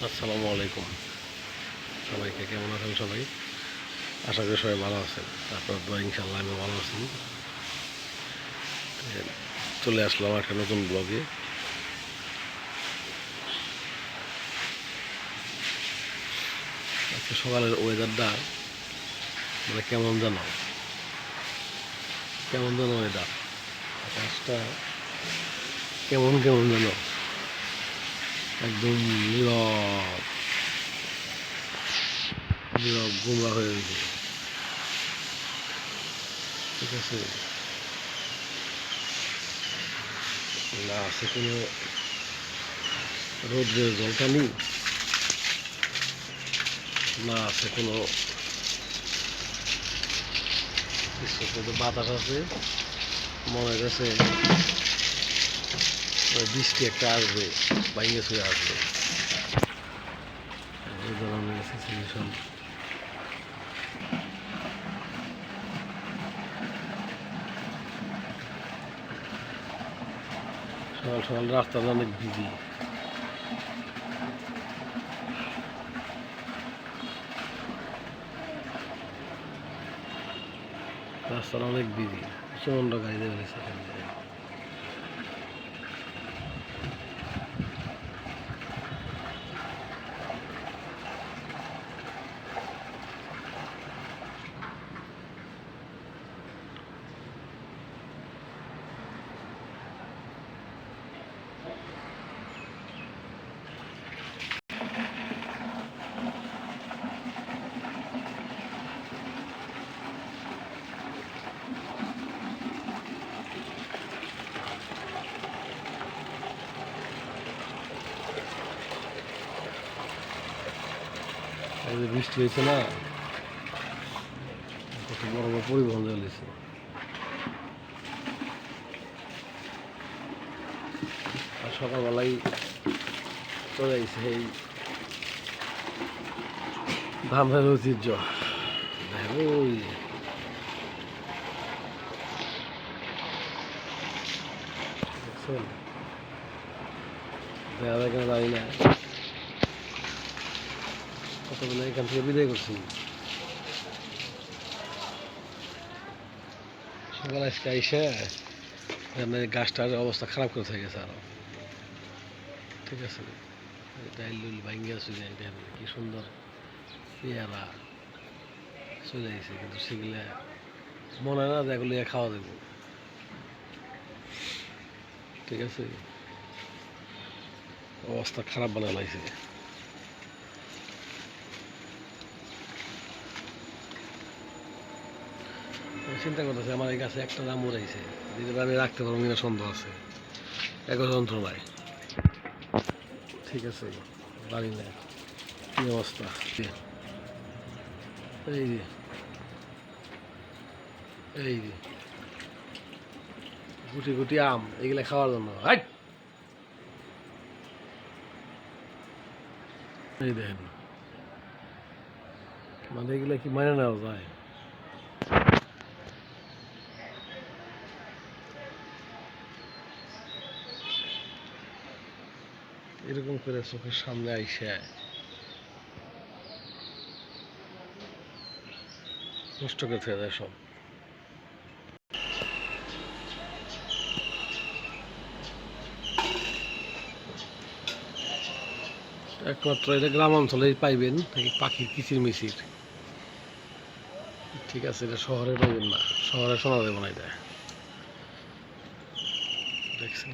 আসসালামু আলাইকুম সবাইকে। কেমন আছেন সবাই? আশা করি সবাই ভালো আছেন। আপনার দোয়া ইনশাআল্লাহ আমি ভালো আছি। চলে আসলাম একটা নতুন ব্লগে। আজকে সকালের ওয়েদারটা মানে কেমন জানো ওয়েদার, আকাশটা কেমন কেমন জানো, একদম নীরব নীরব গুমরা হয়ে গেছে। ঠিক আছে, না আছে কোনো রোদ্রের ঝলকানি, না আছে কোনো কিছু, বাতাস আছে। মনে হচ্ছে বৃষ্টি একটা আসবে, বাইরে ছুঁয়ে আসবে। এই ধরনের সিচুয়েশন। সকাল সকাল রাস্তাটা অনেক বিজি, রাস্তাটা অনেক বিজি। প্রচন্ড গাড়ি দিয়ে ফেলেছে এখান থেকে। এই যে বৃষ্টি হয়েছে না, কত বড় বড় পরিবহন চলেছে। আর সকালবেলায় চলে যাইছে এই ধানের ঐতিহ্য। ওই দেখছেন, দেখা যায় কেন জানি না, কতগুলো এখান থেকে বিদায় করছি। সকাল আজকে আইসে গাছটার অবস্থা খারাপ করে থেকে গেছে আরো। ঠিক আছে, ডাইল ডুল ভাঙ্গিয়া চলে দেখেন কি সুন্দর পেয়ারা চলে গেছে, কিন্তু সেগুলা মনে হয় না যে এগুলো খাওয়া যাবে। ঠিক আছে, অবস্থা খারাপ বানা লাগছে। চিন্তা করতেছে আমার এই গাছে একটা দাম উড়াইছে, যেটা আমি রাখতে পারবো কিনা সন্দেহ আছে। এক যন্ত্রণায়। ঠিক আছে, বাড়ি না, কি অবস্থা। এই যে এই যে গুটি গুটি আম, এগুলা খাওয়ার জন্য। এই দেখেন, মানে এগুলা কি মানে নেওয়া যায়? এরকম করে চোখের সামনে আইসে নষ্ট করে ফেলে দেয় সব। একমাত্র এটা গ্রাম অঞ্চলেই পাইবেন এই পাখির কিচির মিচির। ঠিক আছে, এটা শহরে পাইবেন না, শহরে শোনা যাবে না এটা। দেখছেন।